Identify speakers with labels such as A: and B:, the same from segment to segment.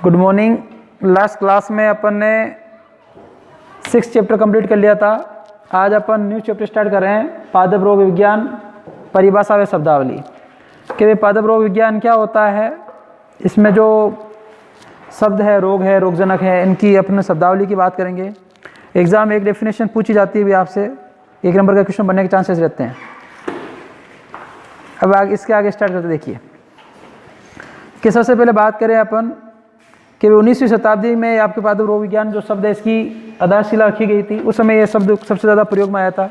A: Good morning. Last class में अपन ने 6 chapter complete कर लिया था। आज अपन न्यू चैप्टर स्टार्ट कर रहे हैं, पादप रोग विज्ञान परिभाषा व शब्दावली। कि पादप रोग विज्ञान क्या होता है, इसमें जो शब्द है, रोग है, रोगजनक है, इनकी अपने शब्दावली की बात करेंगे। एग्जाम में एक डेफिनेशन पूछी जाती है भी आपसे, 1 नंबर का क्वेश्चन बनने के चांसेस रहते हैं। अब इसके आगे स्टार्ट करते देखिए कि सबसे पहले बात करें अपन कि 19वीं शताब्दी में आपके पादप रोग विज्ञान जो शब्द है इसकी आधारशिला रखी गई थी। उस समय यह शब्द सबसे ज़्यादा प्रयोग में आया था।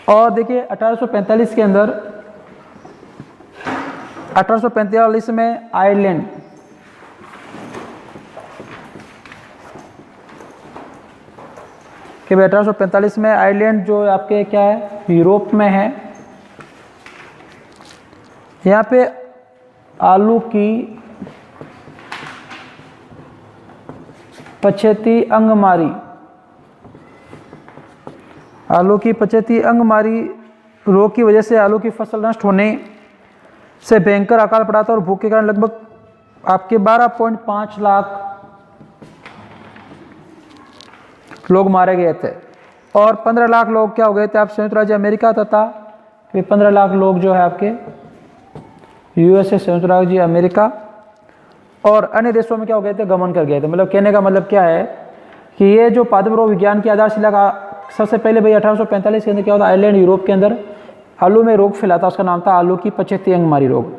A: और देखिए 1845 के अंदर 1845 में आयरलैंड कि 1845 में आयरलैंड जो आपके क्या है यूरोप में है, यहाँ पे आलू की पछेती अंगमारी, आलू की पछेती अंगमारी रोग की वजह से आलू की फसल नष्ट होने से भयंकर अकाल पड़ा था और भूख के कारण लगभग आपके 12.5 लाख लोग मारे गए थे और 15 लाख लोग क्या हो गए थे आप संयुक्त राज्य अमेरिका तथा 15 लाख लोग जो है आपके यूएसए, संयुक्त राज्य अमेरिका और अन्य देशों में क्या हो गए थे, गमन कर गए थे। मतलब कहने का मतलब क्या है कि ये जो पादप रोग विज्ञान की आधारशिला का सबसे पहले भाई 1845 के अंदर क्या होता, आयरलैंड यूरोप के अंदर आलू में रोग फैला था, उसका नाम था आलू की पछेती अंगमारी रोग।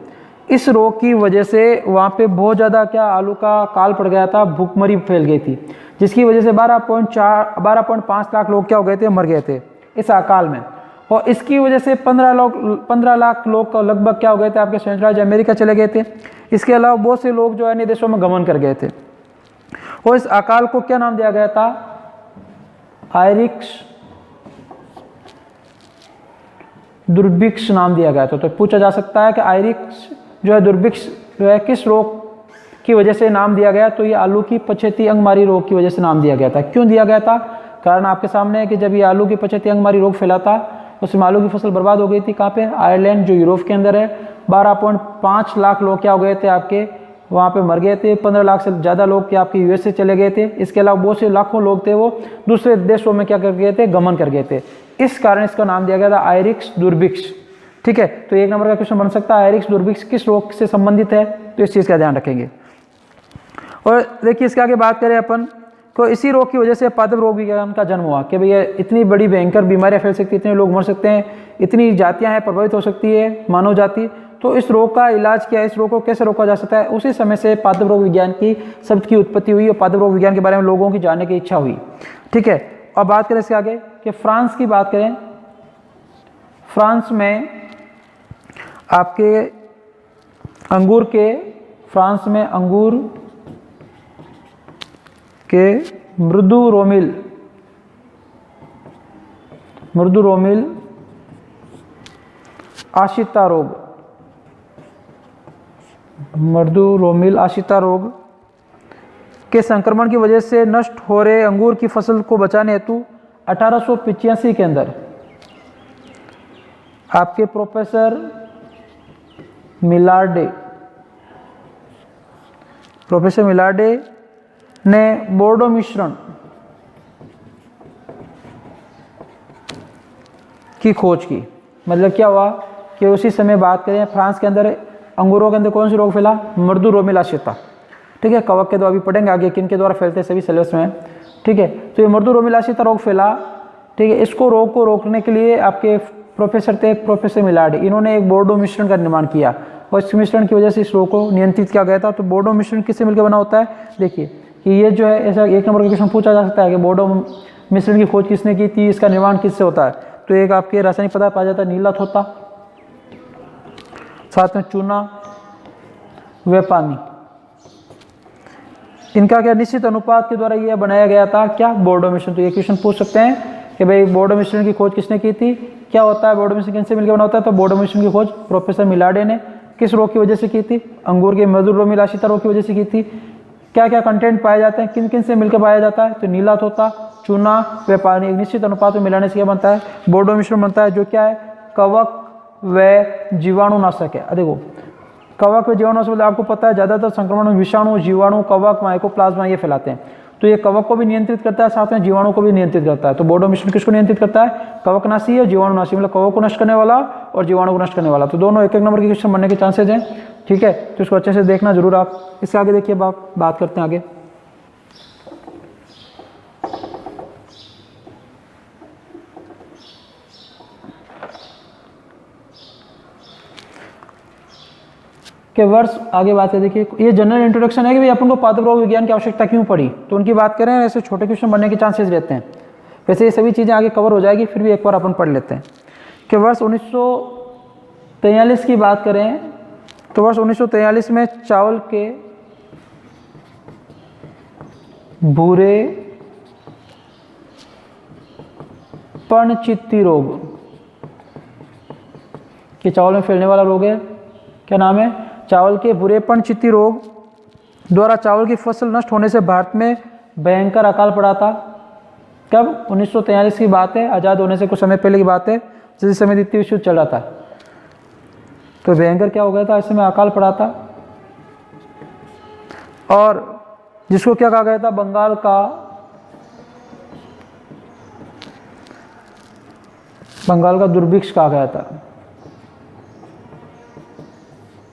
A: इस रोग की वजह से वहाँ पे बहुत ज़्यादा क्या आलू का काल पड़ गया था, भूखमरी फैल गई थी, जिसकी वजह से 12.5 लाख लोग क्या हो गए थे, मर गए थे इस अकाल में। और इसकी वजह से 15 लाख लोग का लगभग क्या हो गए थे, आपके संयुक्त राज्य अमेरिका चले गए थे। इसके अलावा बहुत से लोग जो है अन्य देशों में गमन कर गए थे। और इस अकाल को क्या नाम दिया गया था, आयरिक्स दुर्भिक्ष नाम दिया गया था। तो पूछा जा सकता है कि आयरिक्स जो है दुर्भिक्ष जो है किस रोग की वजह से नाम दिया गया, तो ये आलू की पछेती अंगमारी रोग की वजह से नाम दिया गया था। क्यों दिया गया था, कारण आपके सामने है कि जब ये आलू की पछेती अंगमारी रोग फैला था उसमें आलू की फसल बर्बाद हो गई थी। कहाँ पे, आयरलैंड जो यूरोप के अंदर है। 12.5 लाख लोग क्या हो गए थे आपके वहाँ पे मर गए थे। 15 लाख से ज़्यादा लोग क्या आपके यूएस से चले गए थे। इसके अलावा बहुत से लाखों लोग थे वो दूसरे देशों में क्या कर गए थे, गमन कर गए थे। इस कारण इसका नाम दिया गया था आयरिक्स दुर्भिक्ष। ठीक है, तो 1 नंबर का क्वेश्चन बन सकता है, आयरिक्स दुर्भिक्ष किस रोग से संबंधित है, तो इस चीज़ का ध्यान रखेंगे। और देखिए इसके आगे बात करें अपन तो इसी रोग की वजह से पादप रोग विज्ञान का जन्म हुआ कि भैया इतनी बड़ी भयंकर बीमारियां फैल सकती है, इतने लोग मर सकते हैं, इतनी जातियां हैं प्रभावित हो सकती है मानव जाति। तो इस रोग का इलाज क्या है, इस रोग को कैसे रोका जा सकता है, उसी समय से पादप रोग विज्ञान की शब्द की उत्पत्ति हुई और पादप रोग विज्ञान के बारे में लोगों की जानने की इच्छा हुई। ठीक है, अब बात करें इसके आगे कि फ्रांस की बात करें। फ्रांस में आपके अंगूर के मृदु रोमिल आशिता रोग के संक्रमण की वजह से नष्ट हो रहे अंगूर की फसल को बचाने हेतु 1885 के अंदर आपके प्रोफेसर मिलार्डे ने बोर्डो मिश्रण की खोज की। मतलब क्या हुआ कि उसी समय बात करें फ्रांस के अंदर अंगूरों के अंदर कौन सी रोग फैला, मृदु रोमिल आशिता। ठीक है, कवक के द्वारा अभी पढ़ेंगे आगे किन के द्वारा फैलते हैं सभी सिलेबस में। ठीक है, तो ये मृदु रोमिल आशिता रोग फैला। ठीक है, इसको रोग को रोकने के लिए आपके प्रोफेसर थे प्रोफेसर मिलार्डे, इन्होंने एक बोर्डो मिश्रण का निर्माण किया और इस मिश्रण की वजह से इस रोग को नियंत्रित किया गया था। तो बोर्डो मिश्रण किससे मिलकर बना होता है, देखिए कि ये जो है ऐसा 1 नंबर का क्वेश्चन पूछा जा सकता है कि बोर्डो मिश्रण की खोज किसने की थी, इसका निर्माण किससे होता है। तो एक आपके रासायनिक पदार्थ पाया जाता है नीला थोथा, साथ में चूना व पानी, इनका क्या निश्चित अनुपात के द्वारा यह बनाया गया था क्या, बोर्डो मिश्रण। तो ये क्वेश्चन पूछ सकते हैं कि भाई बोर्डो मिश्रण की खोज किसने की थी, क्या होता है बोर्डो मिश्रण किससे मिलकर बना होता है। तो बोर्डो मिश्रण की खोज प्रोफेसर मिलार्डे ने किस रोग की वजह से की थी, अंगूर के मृदु रोमिल आशिता रोग की वजह से की थी। क्या क्या कंटेंट पाए जाते हैं, किन किन से मिलकर पाया जाता है, तो नीला तोता, चूना व पानी एक निश्चित अनुपात में मिलाने से क्या बनता है, बोर्डो मिश्रण बनता है, जो क्या है कवक व जीवाणुनाशक है। देखो कवक व जीवाणु से मतलब आपको पता है ज़्यादातर संक्रमण विषाणु, जीवाणु, कवक, माइकोप्लाज्मा ये फैलाते हैं। तो ये कवक को भी नियंत्रित करता है, साथ में जीवाणु को भी नियंत्रित करता है। तो बोडो मिश्रण किसको नियंत्रित करता है? कवकनाशी और जीवाणुनाशी, मतलब कवक को नष्ट करने वाला और जीवाणु को नष्ट करने वाला। तो दोनों एक एक नंबर के क्वेश्चन बनने के चांसेज हैं, ठीक है। तो इसको अच्छे से देखना जरूर आप। इससे आगे देखिए, बात करते हैं आगे। के वर्ष आगे बात करें, देखिए ये जनरल इंट्रोडक्शन है कि भाई अपन को पादप रोग विज्ञान की आवश्यकता क्यों पड़ी, तो उनकी बात करें, ऐसे छोटे क्वेश्चन बनने के चांसेस रहते हैं। वैसे ये सभी चीज़ें आगे कवर हो जाएगी, फिर भी एक बार अपन पढ़ लेते हैं कि वर्ष 1943 की बात करें तो वर्ष 1943 में चावल के भूरे पर्णचित्ती रोग, कि चावल में फैलने वाला रोग है, क्या नाम है? चावल के भूरे पर्णचित्ती रोग द्वारा चावल की फसल नष्ट होने से भारत में भयंकर अकाल पड़ा था। कब? 1943 की बात है, आज़ाद होने से कुछ समय पहले की बात है, जिस समय द्वितीय विश्व युद्ध चल रहा था। तो भयंकर क्या हो गया था, इस समय अकाल पड़ा था, और जिसको क्या कहा गया था? बंगाल का दुर्भिक्ष कहा गया था।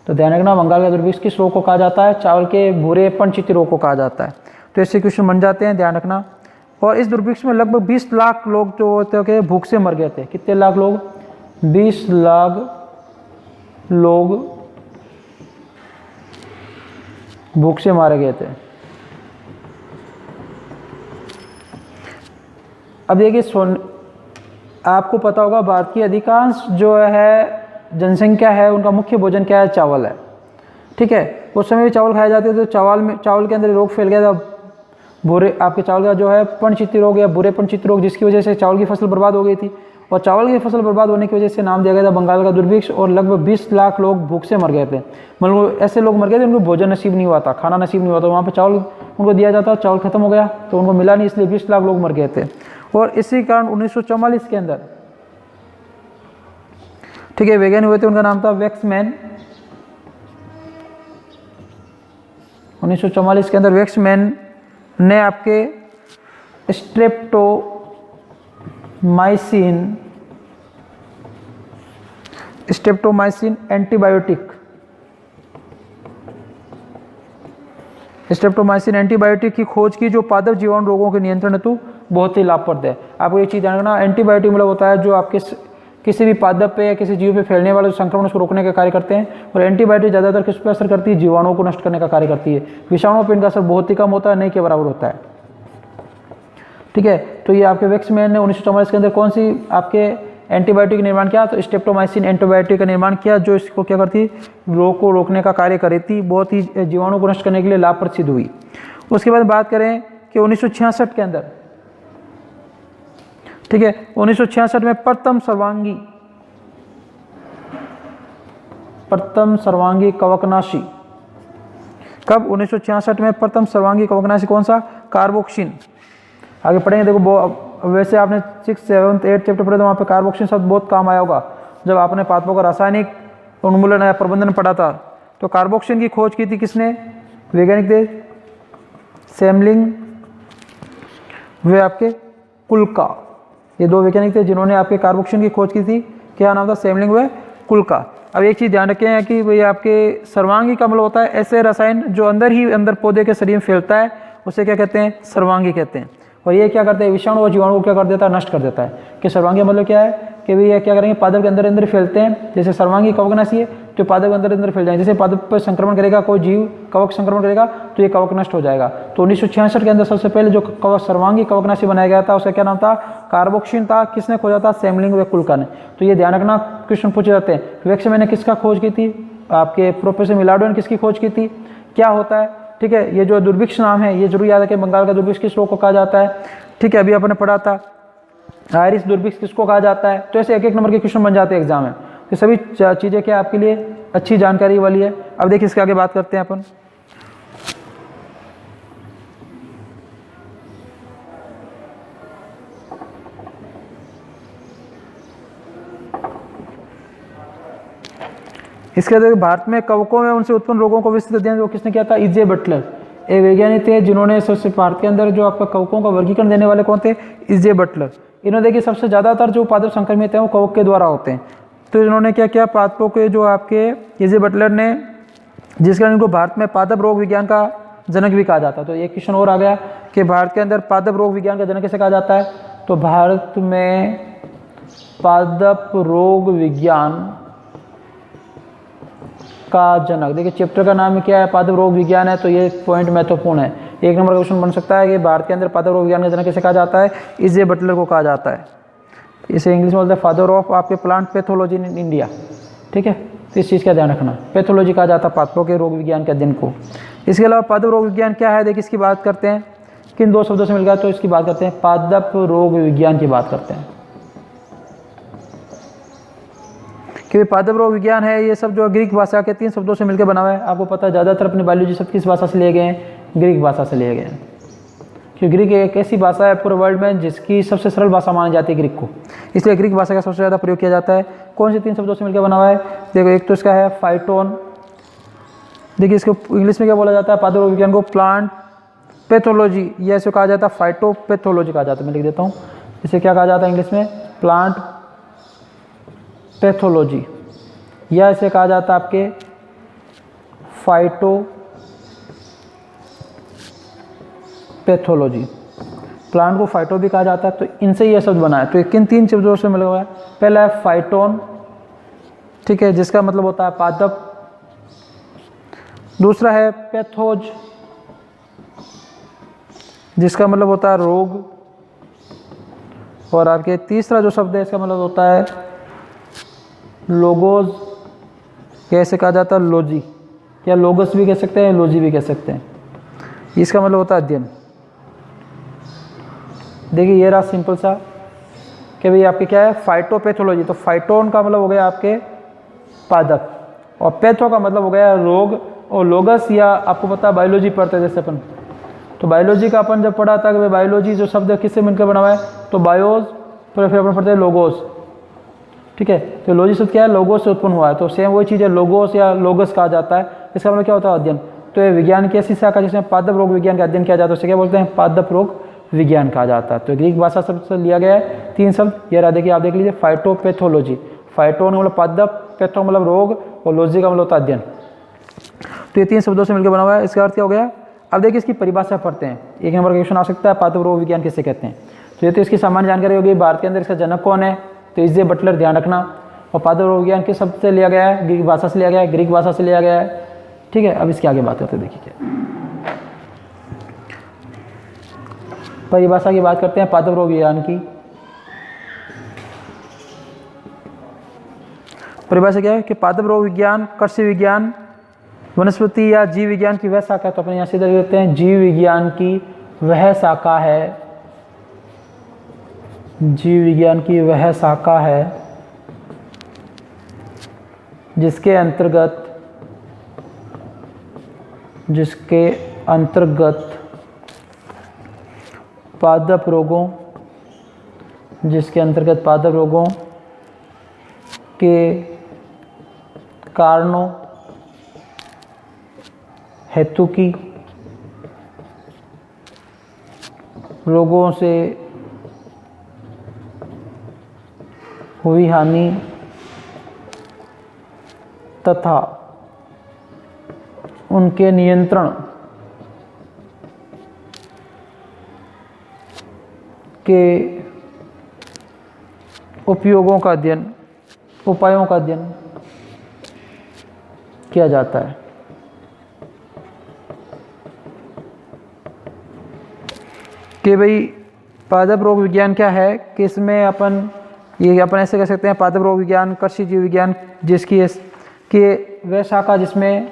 A: तो ध्यान रखना, बंगाल का दुर्भिक्ष किस रोग को कहा जाता है? चावल के भूरे पर्णचित्ती रोग को कहा जाता है। तो ऐसे क्वेश्चन बन जाते हैं, ध्यान रखना। और इस दुर्भिक्ष में लगभग 20 लाख लोग जो होते थे भूख से मर गए थे। कितने लाख लोग? 20 लाख लोग भूख से मारे गए थे। अब देखिए, आपको पता होगा भारत की अधिकांश जो है जनसंख्या है, उनका मुख्य भोजन क्या है? चावल है, ठीक है। उस समय भी चावल खाए जाते थे, तो चावल के अंदर रोग फैल गया था, भूरे आपके चावल का जो है पर्णचित्ती रोग या भूरे पर्णचित्ती रोग, जिसकी वजह से चावल की फसल बर्बाद हो गई थी। और चावल की फसल बर्बाद होने की वजह से नाम दिया गया था बंगाल का दुर्भिक्ष, और लगभग 20 लाख लोग भूख से मर गए थे। मतलब ऐसे लोग मर गए थे उनको भोजन नसीब नहीं हुआ था, खाना नसीब नहीं हुआ था। वहाँ पर चावल उनको दिया जाता, चावल खत्म हो गया तो उनको मिला नहीं, इसलिए 20 लाख लोग मर गए थे। और इसी कारण 1944 के अंदर, ठीक है, वैज्ञानिक हुए थे, उनका नाम था वेक्समैन। 1944 के अंदर वेक्समैन ने आपके स्ट्रेप्टोमाइसिन एंटीबायोटिक की खोज की, जो पादप जीवाणु रोगों के नियंत्रण हेतु बहुत ही लाभप्रद है। आपको ये चीज़ जानना, एंटीबायोटिक मतलब होता है जो आपके किसी भी पादप पे या किसी जीव पे फैलने वाले संक्रमण को रोकने का कार्य करते हैं। और एंटीबायोटिक ज़्यादातर किस पे असर करती है? जीवाणुओं को नष्ट करने का कार्य करती है। विषाणुओं पर इनका असर बहुत ही कम होता है, नहीं के बराबर होता है, ठीक है। तो ये आपके वेक्समैन ने 1944 के अंदर कौन सी आपके एंटीबायोटिक का निर्माण किया? तो स्ट्रेप्टोमाइसिन एंटीबायोटिक का निर्माण किया, जो इसको क्या करती? रोग को रोकने का कार्य कर रही थी, बहुत ही जीवाणु को नष्ट करने के लिए लाभप्रद सिद्ध हुई। उसके बाद बात करें कि 1966 के अंदर, ठीक है, 1966 में प्रथम सर्वांगी कवकनाशी। कब? 1966 में प्रथम सर्वांगी कवकनाशी कौन सा? कार्बोक्सिन। आगे पढ़ेंगे, देखो वैसे आपने 6, 7, 8 चैप्टर पढ़े तो वहाँ पे कार्बोक्सिन शब्द बहुत काम आया होगा जब आपने पादपों का रासायनिक उन्मूलन या प्रबंधन पढ़ा था। तो कार्बोक्सिन की खोज की थी किसने? वैज्ञानिक थे सेमलिंग वे आपके कुल्का। ये दो वैज्ञानिक थे जिन्होंने आपके कार्बोक्सिन की खोज की थी। क्या नाम था? सेमलिंग व कुल्का। अब एक चीज़ ध्यान रखें कि भाई आपके सर्वांगी का मतलब होता है ऐसे रसायन जो अंदर पौधे के शरीर में फैलता है, उसे क्या कहते हैं? सर्वांगी कहते हैं। और ये क्या करते हैं? विषाणु और जीवाणु को क्या कर देता है? नष्ट कर देता है। कि सर्वांगी मतलब क्या है कि भाई ये क्या करेंगे? पादप के अंदर फैलते हैं। जैसे सर्वांगी कवकनाशी है तो पादप के अंदर फैल जाएंगे। जैसे पादप पर संक्रमण करेगा कोई जीव, कवक संक्रमण करेगा तो ये कवक नष्ट हो जाएगा। तो 1966 के अंदर सबसे पहले जो सर्वांगी कवकनाशी बनाया गया था उसका क्या नाम था? कार्बोक्सिन था। किसने खोजा था? सेमलिंग व कुल्का ने। तो ये ध्यान रखना, क्वेश्चन पूछे जाते हैं। वेक्समैन ने किसका खोज की थी? आपके प्रोफेसर मिलाडो ने किसकी खोज की थी? क्या होता है? ठीक है, ये जो दुर्भिक्ष नाम है ये जरूर याद रखें। बंगाल का दुर्भिक्ष किस रोग को कहा जाता है? ठीक है, अभी आपने पढ़ा था आयरिश दुर्भिक्ष किसको कहा जाता है। तो ऐसे एक एक नंबर के क्वेश्चन बन जाते हैं एग्जाम में। तो सभी चीज़ें क्या आपके लिए अच्छी जानकारी वाली है। अब देखिए इसके आगे बात करते हैं अपन। इसके बाद भारत में कवकों में उनसे उत्पन्न रोगों को विस्तृत अध्ययन वो किसने किया था? E.J. बटलर, एक वैज्ञानिक थे जिन्होंने सबसे भारत के अंदर जो आपका कवकों का वर्गीकरण देने वाले कौन थे? E.J. बटलर। इन्होंने देखिए सबसे ज़्यादातर जो पादप संक्रमित हैं वो कवक के द्वारा होते हैं। तो इन्होंने क्या किया, पादपों के जो आपके E.J. बटलर ने, जिसके कारण इनको भारत में पादप रोग विज्ञान का जनक भी कहा जाता है। तो एक क्वेश्चन और आ गया कि भारत के अंदर पादप रोग विज्ञान का जनक कैसे कहा जाता है? तो भारत में पादप रोग विज्ञान का जनक, देखिए चैप्टर का नाम क्या है? पादप रोग विज्ञान है। तो ये पॉइंट महत्वपूर्ण है, एक नंबर का क्वेश्चन बन सकता है कि भारत के अंदर पादप रोग विज्ञान का जनक कैसे कहा जाता है? E.J. बटलर को कहा जाता है। इसे इंग्लिश में बोलते हैं फादर ऑफ आपके प्लांट पैथोलॉजी इन इंडिया। ठीक है, तो इस चीज़ का ध्यान रखना, पैथोलॉजी कहा जाता है पादपों के रोग विज्ञान के अध्ययन को। इसके अलावा पादप रोग विज्ञान क्या है? देखिए इसकी बात करते हैं, किन दो शब्दों से मिल गया? तो इसकी बात करते हैं, पादप रोग विज्ञान की बात करते हैं। क्योंकि पादप रोग विज्ञान है ये सब जो ग्रीक भाषा के 3 शब्दों से मिलकर बना हुआ है। आपको पता है ज़्यादातर अपने बायोलॉजी शब्द किस भाषा से लिए गए हैं? ग्रीक भाषा से लिए गए हैं। क्योंकि ग्रीक एक ऐसी भाषा है पूरे वर्ल्ड में जिसकी सबसे सरल भाषा मानी जाती है ग्रीक को, इसलिए ग्रीक भाषा का सबसे ज़्यादा प्रयोग किया जाता है। कौन से 3 शब्दों से मिलकर बना हुआ है? देखो, एक तो इसका है फाइटोन, देखिए इसको इंग्लिश में क्या बोला जाता है? पादप रोग विज्ञान को प्लांट पैथोलॉजी, या इसे कहा जाता है फाइटोपैथोलॉजी कहा जाता है। मैं लिख देता हूँ, इसे क्या कहा जाता है इंग्लिश में? प्लांट पैथोलॉजी, या इसे कहा जाता है आपके फाइटोपैथोलॉजी। प्लांट को फाइटो भी कहा जाता है, तो इनसे ये शब्द बना है। तो किन 3 शब्दों से मिला हुआ है? पहला है फाइटोन, ठीक है, जिसका मतलब होता है पादप। दूसरा है पैथोज, जिसका मतलब होता है रोग। और आपके तीसरा जो शब्द है इसका मतलब होता है लोगोज, कैसे कहा जाता है? लॉजी, या लोगस भी कह सकते हैं, लॉजी भी कह सकते हैं। इसका मतलब होता है अध्ययन। देखिए ये रहा सिंपल सा कि भाई आपके क्या है? फाइटोपैथोलॉजी। तो फाइटोन का मतलब हो गया आपके पादप, और पैथो का मतलब हो गया रोग, और लोगस या आपको पता है बायोलॉजी पढ़ते हैं जैसे अपन, तो बायोलॉजी का अपन जब पढ़ा था कि बायोलॉजी जो शब्द किससे मिलकर बना हुआ है? तो बायोज, फिर अपन पढ़ते हैं लोगोस। ठीक है, तो लॉजी शब्द क्या है? लोगोस से उत्पन्न हुआ है। तो सेम वही चीज़ है, लोगोस या लोगस कहा जाता है। इसका मतलब क्या होता है? अध्ययन। तो ये विज्ञान की ऐसी शाखा जिसमें पादप रोग विज्ञान का अध्ययन किया जाता है, उसे क्या बोलते हैं? पादप रोग विज्ञान कहा जाता है। तो ग्रीक भाषा शब्द से लिया गया है 3 शब्द, ये रहा, देखिए आप देख लीजिए, फाइटोपैथोलॉजी, फाइटोन मतलब पादप, पैथो मतलब रोग, और लॉजी का मतलब होता है अध्ययन। तो ये 3 शब्दों से मिलकर बना हुआ है। इसका अर्थ क्या हो गया? अब देखिए इसकी परिभाषा पढ़ते हैं, एक नंबर का क्वेश्चन आ सकता है, पादप रोग विज्ञान किसे कहते हैं? तो ये तो इसकी सामान्य जानकारी होगी। भारत के अंदर इसका जनक कौन है? तो E.J. बटलर, ध्यान रखना। और पादप रोग विज्ञान किस शब्द से लिया गया है? ग्रीक भाषा से लिया गया है, ग्रीक भाषा से लिया गया है। ठीक है, अब इसके आगे बात करते हैं, देखिए क्या परिभाषा की बात करते हैं पादप रोग विज्ञान की। परिभाषा क्या है कि पादप रोग विज्ञान कृषि विज्ञान, वनस्पति या जीव विज्ञान की वह शाखा है। तो अपने यहाँ सीधे लिख देते हैं, जीव विज्ञान की वह शाखा है, जीव विज्ञान की वह शाखा है जिसके अंतर्गत पादप रोगों, जिसके अंतर्गत पादप रोगों के कारणों हेतु की रोगों से हुई हानि तथा उनके नियंत्रण के उपयोगों का अध्ययन, उपायों का अध्ययन किया जाता है। कि भाई पादप रोग विज्ञान क्या है कि इसमें अपन ऐसे कह सकते हैं, पादप रोग विज्ञान कृषि जीव विज्ञान जिसकी कि वह शाखा जिसमें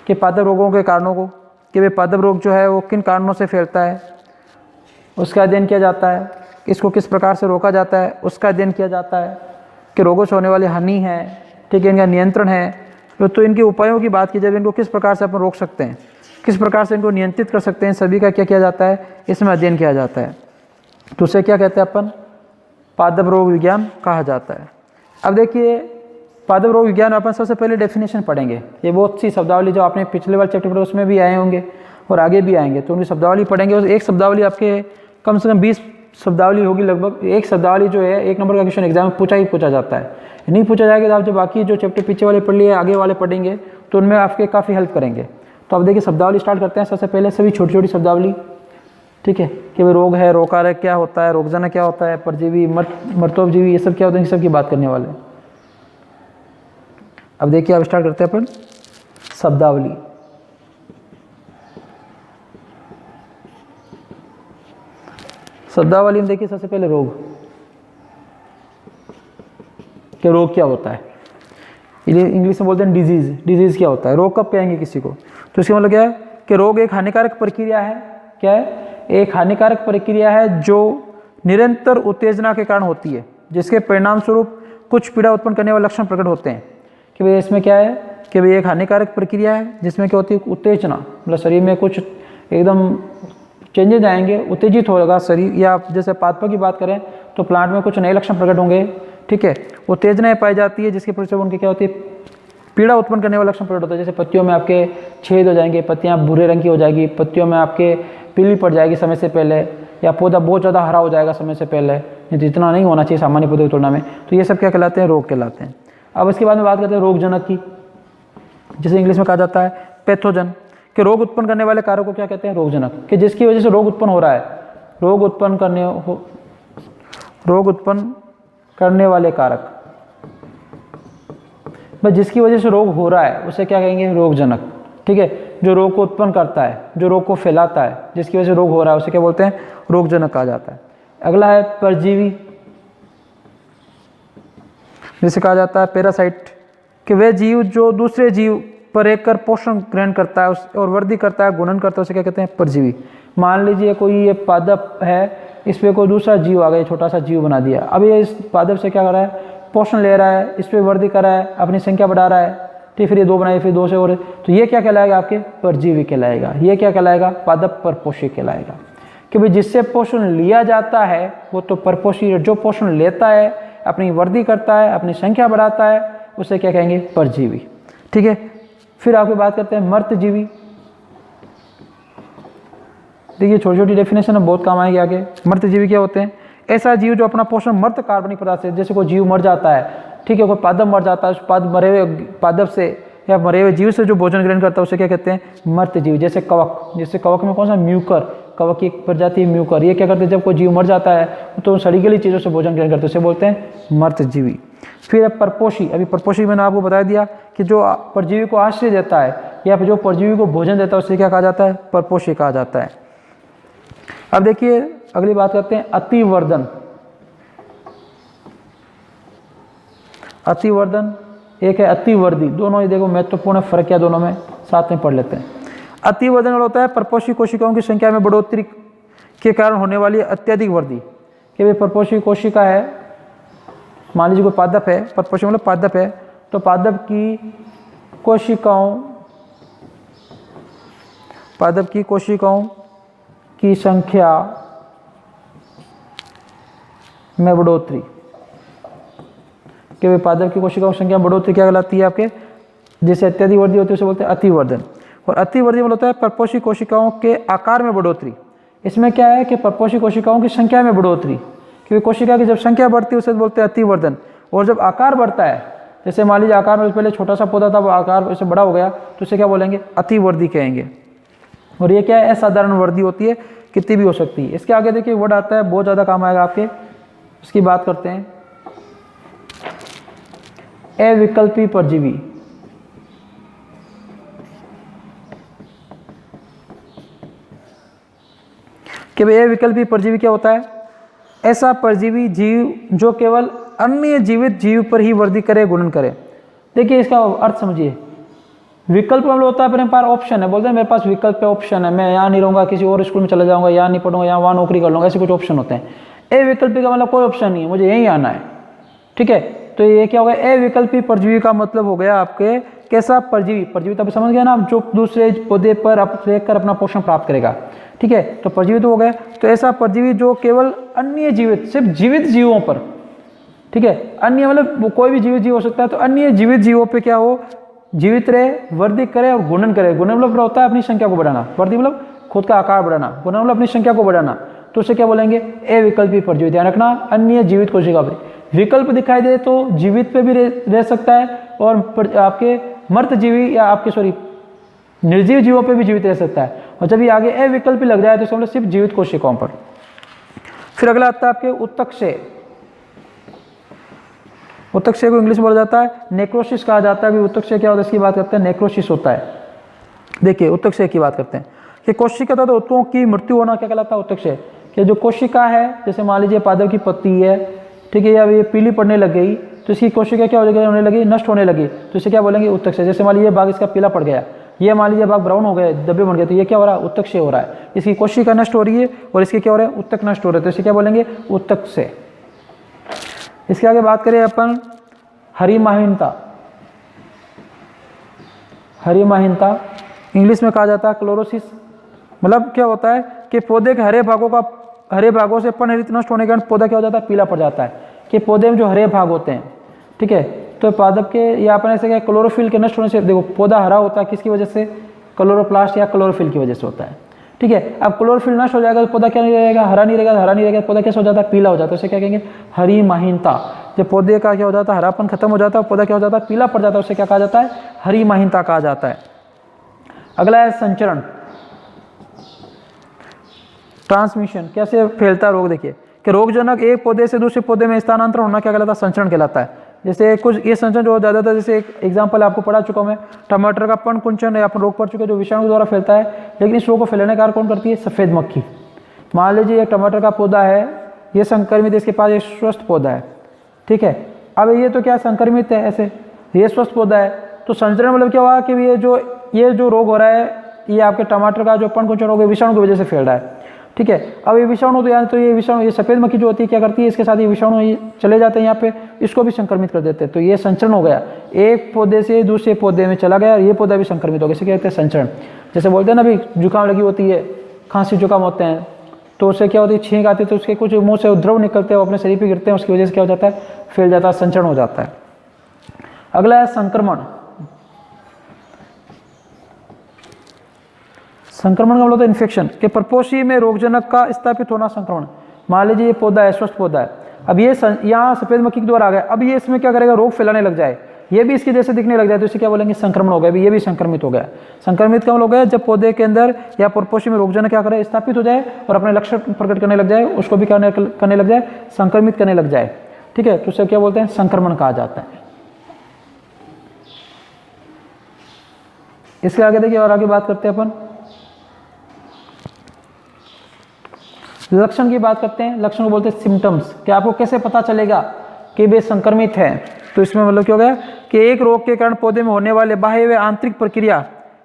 A: कि पादप रोगों के कारणों को, कि भाई पादप रोग जो है वो किन कारणों से फैलता है उसका अध्ययन किया जाता है, इसको किस प्रकार से रोका जाता है उसका अध्ययन किया जाता है, कि रोगों से होने वाली हानि है, ठीक है, इनका नियंत्रण है, तो इनके उपायों की बात की जाए, इनको किस प्रकार से अपन रोक सकते हैं, किस प्रकार से इनको नियंत्रित कर सकते हैं, सभी का क्या किया जाता है, इसमें अध्ययन किया जाता है। तो उसे क्या कहते हैं अपन? पादप रोग विज्ञान कहा जाता है। अब देखिए पादप रोग विज्ञान अपन सबसे पहले डेफिनेशन पढ़ेंगे। ये बहुत सी शब्दावली जो आपने पिछले वाले चैप्टर पढ़े उसमें भी आए होंगे और आगे भी आएंगे, तो उनकी शब्दावली पढ़ेंगे। और एक शब्दावली आपके कम से कम 20 शब्दावली होगी लगभग। एक शब्दावली जो है 1 नंबर का क्वेश्चन एग्जाम में पूछा जाता है। नहीं पूछा जाएगा तो आप जो बाकी जो चैप्टर पीछे वाले पढ़ लिए आगे वाले पढ़ेंगे तो उनमें आपके काफ़ी हेल्प करेंगे। तो अब देखिए शब्दावली स्टार्ट करते हैं। सबसे पहले सभी छोटी छोटी शब्दावली, ठीक है, कि भाई रोग है, रोगकारक क्या होता है, रोगजनक क्या होता है, परजीवी, मर्तोपजीवी, ये सब क्या होता है, इन सब की बात करने वाले हैं। अब देखिए अब स्टार्ट करते हैं अपन शब्दावली। शब्दावली में देखिए सबसे पहले रोग, कि रोग क्या होता है। इंग्लिश में बोलते हैं डिजीज। डिजीज क्या होता है, रोग कब कहेंगे किसी को, तो इसका मतलब क्या है कि रोग एक हानिकारक प्रक्रिया है। क्या है? एक हानिकारक प्रक्रिया है जो निरंतर उत्तेजना के कारण होती है, जिसके परिणाम स्वरूप कुछ पीड़ा उत्पन्न करने वाले लक्षण प्रकट होते हैं। कि भाई इसमें क्या है कि भाई एक हानिकारक प्रक्रिया है जिसमें क्या होती है, उत्तेजना, मतलब शरीर में कुछ एकदम चेंजेज आएंगे, उत्तेजित होगा शरीर। या जैसे पादपों की बात करें तो प्लांट में कुछ नए लक्षण प्रकट होंगे, ठीक है, उत्तेजनाएं पाई जाती है जिसके परिणाम उनके क्या होती है, पीड़ा उत्पन्न करने वाला लक्षण प्रकट होता है। जैसे पत्तियों में आपके छेद हो जाएंगे, पत्तियां भूरे रंग की हो जाएगी, पत्तियों में आपके पीली पड़ जाएगी समय से पहले, या पौधा बहुत ज़्यादा हरा हो जाएगा समय से पहले, जितना नहीं होना चाहिए सामान्य पौधों की तुलना में। तो ये सब क्या कहलाते हैं, रोग कहलाते हैं। अब इसके बाद में बात करते हैं रोगजनक की, जिसे इंग्लिश में कहा जाता है पैथोजन। कि रोग उत्पन्न करने वाले कारक को क्या कहते हैं, रोगजनक। कि जिसकी वजह से रोग उत्पन्न हो रहा है, रोग उत्पन्न करने वाले कारक, बस जिसकी वजह से रोग हो रहा है उसे क्या कहेंगे, रोगजनक। ठीक है, जो रोग को उत्पन्न करता है, जो रोग को फैलाता है, जिसकी वजह से रोग हो रहा है उसे क्या बोलते हैं, रोगजनक कहा जाता है। अगला है परजीवी, जिसे कहा जाता है पैरासाइट। कि वह जीव जो दूसरे जीव पर एक कर पोषण ग्रहण करता है और वृद्धि करता है, गुणन करता है, उसे क्या कहते हैं, परजीवी। मान लीजिए कोई ये पादप है, इस पर कोई दूसरा जीव आ गया, छोटा सा जीव बना दिया। अब ये इस पादप से क्या कर रहा है, पोषण ले रहा है, इस पर वृद्धि कर रहा है, अपनी संख्या बढ़ा रहा है, ठीक, फिर ये 2 बनाए, फिर 2 से और, तो ये क्या कहलाएगा, आपके परजीवी कहलाएगा। ये क्या कहलाएगा, पादप परपोषी कहलाएगा। कि भाई जिससे पोषण लिया जाता है वो तो परपोषी है, जो पोषण लेता है, अपनी वृद्धि करता है, अपनी संख्या बढ़ाता है, उसे क्या कहेंगे, परजीवी। ठीक है, फिर आपकी बात करते हैं मर्तजीवी। देखिए छोटी छोटी डेफिनेशन में बहुत काम आएगी आगे। मर्तजीवी क्या होते हैं, ऐसा जीव जो अपना पोषण मर्त कार्बनिक पदार्थ से, जैसे कोई जीव मर जाता है, ठीक है, कोई पादप मर जाता है, उस मरे हुए पादप से या मरे हुए जीव से जो भोजन ग्रहण करता है उसे क्या कहते हैं, मर्तजीवी। जैसे कवक, जैसे कवक में कौन सा, म्यूकर, कवक की एक प्रजाति है म्यूकर। ये क्या करते हैं, जब कोई जीव मर जाता है तो सड़ी गली चीज़ों से भोजन ग्रहण करते हैं, उसे बोलते हैं मर्तजीवी। फिर परपोषी, अभी परपोषी मैंने आपको बता दिया कि जो परजीवी को आश्रय देता है या फिर जो परजीवी को भोजन देता है उसे क्या कहा जाता है, परपोषी कहा जाता है। अब देखिए अगली बात करते हैं अतिवर्धन। अतिवर्धन एक है अतिवर्धी, दोनों ही देखो महत्वपूर्ण फर्क क्या, दोनों में साथ में पढ़ लेते हैं। अतिवर्धन होता है परपोषी कोशिकाओं की संख्या में बढ़ोतरी के कारण होने वाली अत्यधिक वृद्धि। कि भाई परपोषी कोशिका है, मान लीजिए कोई पादप है, परपोषी मतलब पादप है, तो पादप की कोशिकाओं की संख्या में बढ़ोतरी। कि पादप की कोशिकाओं की संख्या में बढ़ोतरी क्या कहलाती है, आपके जिससे अत्यधिक वृद्धि होती है उसे बोलते हैं अतिवर्धन। और अतिवर्धि मतलब होता है परपोषी कोशिकाओं के आकार में बढ़ोतरी। इसमें क्या है कि परपोषी कोशिकाओं की संख्या में बढ़ोतरी, क्योंकि कोशिका की जब संख्या बढ़ती है उसे बोलते हैं अतिवर्धन। और जब आकार बढ़ता है, जैसे मान लीजिए आकार में पहले छोटा सा पौधा था, वो आकार इससे बड़ा हो गया, तो उसे क्या बोलेंगे, अतिवर्धि कहेंगे। और ये क्या है, असाधारण वृद्धि होती है, कितनी भी हो सकती है। इसके आगे देखिए वर्ड आता है, बहुत ज़्यादा काम आएगा आपके, उसकी बात करते हैं अविकल्पी परजीवी। कि भाई अविकल्पी परजीवी क्या होता है, ऐसा परजीवी जीव जो केवल अन्य जीवित जीव पर ही वृद्धि करे, गुणन करे। देखिए इसका अर्थ समझिए, विकल्प मतलब होता है अपने पास ऑप्शन है, बोलते हैं मेरे पास विकल्प पे ऑप्शन है, मैं यहाँ नहीं रहूँगा, किसी और स्कूल में चला जाऊँगा, यहाँ नहीं पढ़ूंगा, यहाँ वहाँ नौकरी कर लूँगा, ऐसे कुछ ऑप्शन होते हैं। अविकल्पी का मतलब कोई ऑप्शन नहीं है, मुझे यहीं आना है। ठीक है, तो ये क्या होगा, अविकल्पी परजीवी का मतलब हो गया आपके कैसा परजीवी। परजीवी तब समझ गया ना, जो दूसरे पौधे पर रहकर अपना पोषण प्राप्त करेगा। ठीक है, तो परजीवी तो हो गया। तो ऐसा परजीवी जो केवल अन्य जीवित, सिर्फ जीवित जीवों पर, ठीक है। अन्य मतलब वो कोई भी जीवित जीव हो सकता है, तो अन्य जीवित जीवों पे क्या हो, जीवित रहे, वृद्धि करे और गुणन करे। गुणन मतलब होता है अपनी संख्या को बढ़ाना, वृद्धि मतलब खुद का आकार बढ़ाना, गुणन मतलब अपनी संख्या को बढ़ाना। तो उसे क्या बोलेंगे, अविकल्पी परजीवी। ध्यान रखना, अन्य जीवित कोशिका पे विकल्प दिखाई दे तो जीवित पे भी रह सकता है, और आपके मृत जीवी या आपके निर्जीव जीवों पे भी जीवित रह सकता है। और जब ये आगे अविकल्पी लग जाए तो इसका मतलब सिर्फ जीवित कोशिकाओं पर। फिर अगला आता है आपके उत्तकशय। उत्तकशय को इंग्लिश में बोला जाता है नेक्रोसिस कहा जाता है। उत्तकशय क्या होता है इसकी बात करते हैं, नेक्रोसिस होता है। देखिए उत्तकशय की बात करते हैं कि कोशिका तथा ऊतकों की मृत्यु होना क्या कहलाता है, उत्तकशय। कि जो कोशिका है, जैसे मान लीजिए पादप की पत्ती है, ठीक है, या ये पीली पड़ने लग गई तो इसकी कोशिका क्या होने लगी, नष्ट होने लगी, तो इसे क्या बोलेंगे, उत्तकशय। जैसे मान लीजिए भाग इसका पीला पड़ गया, ये मान लीजिए भाग ब्राउन हो गए, धब्बे बन गए, तो ये क्या हो रहा है, उत्तकशय हो रहा है। इसकी कोशिका नष्ट हो रही है और इसके क्या हो रहा है, उत्तक नष्ट हो रहे हैं, तो इसे क्या बोलेंगे, उत्तकशय। इसके आगे बात करें अपन हरिमाहीनता। हरिमाहीनता इंग्लिश में कहा जाता है क्लोरोसिस। मतलब क्या होता है कि पौधे के हरे भागों से पर्णहरित नष्ट होने के कारण पौधा क्या हो जाता है, पीला पड़ जाता है। कि पौधे में जो हरे भाग होते हैं, ठीक है, तो पादप के या अपन ऐसे क्या क्लोरोफिल के नष्ट होने से, देखो पौधा हरा होता है किसकी वजह से, क्लोरोप्लास्ट या क्लोरोफिल की वजह से होता है, ठीक है। अब क्लोरोफिल नष्ट हो जाएगा तो पौधा क्या नहीं रहेगा, हरा नहीं रहेगा, हरा नहीं रहेगा, पौधा कैसे हो जाता है, पीला हो जाता है। उसे क्या कहेंगे, हरिमाहीनता। जब पौधे का क्या हो जाता है, हरापन खत्म हो जाता है, पौधा क्या हो जाता है, पीला पड़ जाता है, उसे क्या कहा जाता है, हरिमाहीनता कहा जाता है। अगला है संचरण, ट्रांसमिशन। कैसे फैलता है रोग, देखिए कि रोगजनक एक पौधे से दूसरे पौधे में स्थानांतरण होना क्या कहलाता है, संचरण कहलाता है। जैसे कुछ ये संचरण जो ज़्यादातर, जैसे एक एग्जांपल आपको पढ़ा चुका हूं मैं, टमाटर का पण कुंचन या अपन रोग पढ़ चुके, जो विषाणु द्वारा फैलता है, लेकिन इस रोग को फैलाने का कार्य कौन करती है, सफ़ेद मक्खी। मान लीजिए एक टमाटर का पौधा है, ये संक्रमित, इसके पास एक स्वस्थ पौधा है, ठीक है। अब ये तो क्या संक्रमित है, ऐसे ये स्वस्थ पौधा है, तो संचरण मतलब क्या हुआ कि ये जो रोग हो रहा है, ये आपके टमाटर का जो पण कुंचन रोग है, विषाणु की वजह से फैल रहा है, ठीक है। अब ये विषाणु तो यानी तो ये विषाणु, ये सफ़ेद मक्खी जो होती है क्या करती है, इसके साथ ये विषाणु चले जाते हैं यहाँ पे, इसको भी संक्रमित कर देते हैं। तो ये संचरण हो गया, एक पौधे से दूसरे पौधे में चला गया और ये पौधा भी संक्रमित हो गया, इसे क्या कहते हैं, संचरण। जैसे बोलते हैं ना अभी जुकाम लगी होती है, खांसी जुकाम होते हैं, तो उससे क्या होती है, छींक आती है, तो उसके कुछ मुँह से द्रव निकलते हैं, वो अपने शरीर पर गिरते हैं, उसकी वजह से क्या हो जाता है, फैल जाता है, संचरण हो जाता है। अगला है संक्रमण। संक्रमण का मतलब होता है इन्फेक्शन, के परपोषी में रोगजनक का स्थापित होना संक्रमण। मान लीजिए ये पौधा है, स्वस्थ पौधा है, अब ये यहाँ सफेद मक्खी के द्वारा आ गया, अब ये इसमें क्या करेगा, रोग फैलाने लग जाए, ये भी इसके जैसे दिखने लग जाए, तो इसे क्या बोलेंगे, संक्रमण हो गया, ये भी संक्रमित हो गया। संक्रमित का मतलब हो गया जब पौधे के अंदर या परपोषी में रोगजनक क्या करे, स्थापित हो जाए और अपने लक्षण प्रकट करने लग जाए, उसको भी करने लग जाए, संक्रमित करने लग जाए, ठीक है, तो उसे क्या बोलते हैं, संक्रमण कहा जाता है। इसके आगे देखिए और आगे बात करते हैं अपन लक्षण की बात करते हैं। लक्षण को बोलते हैं सिम्टम्स, कि आपको कैसे पता चलेगा कि वे संक्रमित हैं। तो इसमें मतलब क्या हो गया कि एक रोग के कारण पौधे में होने वाले बाह्य व आंतरिक प्रक्रिया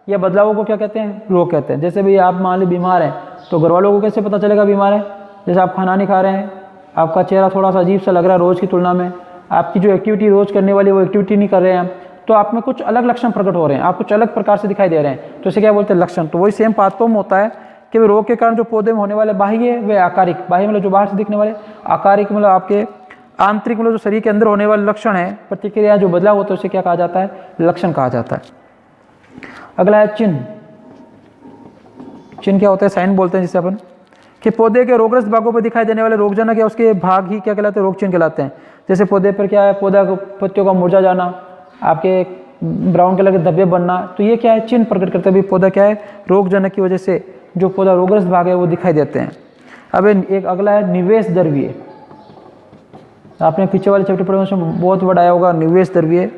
A: या बदलावों को क्या कहते हैं, रोग कहते हैं। जैसे भाई आप मान ली बीमार हैं, तो घर वालों को कैसे पता चलेगा बीमार है, जैसे आप खाना नहीं खा रहे हैं, आपका चेहरा थोड़ा सा अजीब सा लग रहा है रोज़ की तुलना में, आपकी जो एक्टिविटी रोज़ करने वाली वो एक्टिविटी नहीं कर रहे हैं, तो आप में कुछ अलग लक्षण प्रकट हो रहे हैं, आप कुछ अलग प्रकार से दिखाई दे रहे हैं, तो इसे क्या बोलते हैं, लक्षण। तो वही सेम पाथों में होता है कि रोग के कारण जो पौधे में होने वाले बाह्य व आकारिक, बाह्य मतलब जो बाहर से दिखने वाले, आकारिक मतलब आपके आंतरिक मतलब जो शरीर के अंदर होने वाले लक्षण है, प्रतिक्रिया जो बदलाव होता है, उसे क्या कहा जाता है, लक्षण कहा जाता है। अगला है चिन्ह। चिन्ह क्या होता है, साइन बोलते हैं जिसे अपन, कि पौधे के रोगग्रस्त भागों पर दिखाई देने वाले रोगजनक या उसके भाग ही क्या कहलाते हैं, रोग चिन्ह कहलाते हैं। जैसे पौधे पर क्या है, पौधा पत्तियों का मुरझा जाना, आपके ब्राउन कलर के धब्बे बनना, तो ये क्या है, चिन्ह प्रकट करते हैं पौधा क्या है, रोगजनक की वजह से जो पौधा रोगग्रस्त भाग है वो दिखाई देते हैं। अब एक अगला है निवेश द्रव्य। आपने पीछे वाले चैप्टर पढ़े उसमें बहुत बड़ा आया होगा निवेश द्रव्य।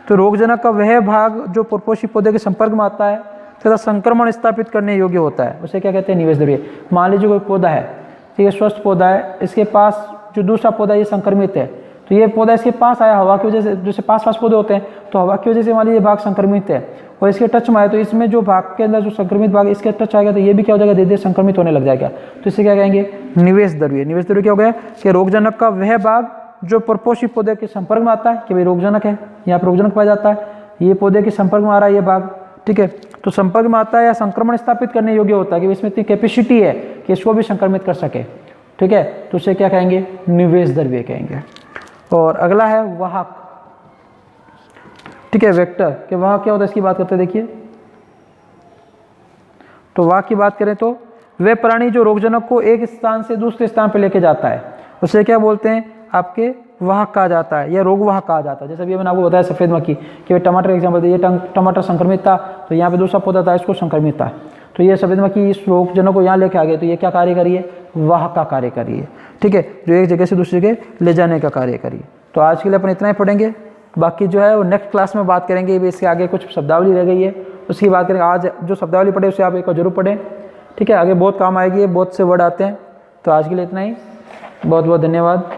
A: तो रोगजनक का वह भाग जो परपोषी पौधे के संपर्क में आता है तथा संक्रमण स्थापित करने योग्य होता है, उसे क्या कहते हैं, निवेश द्रव्य। मान लीजिए कोई पौधा है, ठीक है, स्वस्थ पौधा है, इसके पास जो दूसरा पौधा ये संक्रमित है, तो ये पौधा इसके पास आया हवा की वजह से, जैसे पास पौधे होते हैं, तो हवा की वजह से मान लीजिए भाग संक्रमित है और इसके टच में आए, तो इसमें जो भाग के अंदर जो संक्रमित भाग इसके टच आएगा, तो ये भी क्या हो जाएगा, धीरे धीरे संक्रमित होने लग जाएगा, तो इसे क्या कहेंगे, निवेश द्रव्य। निवेश द्रव्य क्या हो गया कि रोगजनक का वह भाग जो परपोषी पौधे के संपर्क में आता है, कि भाई रोगजनक है, यहाँ पर रोगजनक पाया जाता है, ये पौधे के संपर्क में आ रहा है ये भाग, ठीक है, तो संपर्क में आता है या संक्रमण स्थापित करने योग्य होता है, कि इसमें इतनी कैपेसिटी है कि इसको भी संक्रमित कर सके, ठीक है, तो उसे क्या कहेंगे, निवेश द्रव्य कहेंगे। और अगला है वाहक, ठीक है, वेक्टर कि वाहक क्या होता है इसकी बात करते हैं। देखिए तो वाहक की बात करें तो वे प्राणी जो रोगजनक को एक स्थान से दूसरे स्थान पर लेके जाता है उसे क्या बोलते हैं, आपके वाहक कहा जाता है या रोगवाहक कहा जाता है। जैसे अभी मैंने आपको बताया सफ़ेद मक्खी कि टमाटर एग्जाम्पल दिए, टमाटर संक्रमित था तो यहाँ पे दूसरा पौधा था इसको संक्रमित था, तो ये सफ़ेद मक्खी इस रोगजनक को यहाँ लेके आ गए तो ये क्या कार्य करिए, वाहक का कार्य करिए, ठीक है, जो एक जगह से दूसरी जगह ले जाने का कार्य करिए। तो आज के लिए अपन इतना ही पढ़ेंगे, बाकी जो है वो नेक्स्ट क्लास में बात करेंगे। इसके आगे कुछ शब्दावली रह गई है उसकी बात करेंगे। आज जो शब्दावली पढ़े उसे आप एक बार जरूर पढ़ें, ठीक है, आगे बहुत काम आएगी, बहुत से वर्ड आते हैं। तो आज के लिए इतना ही, बहुत बहुत धन्यवाद।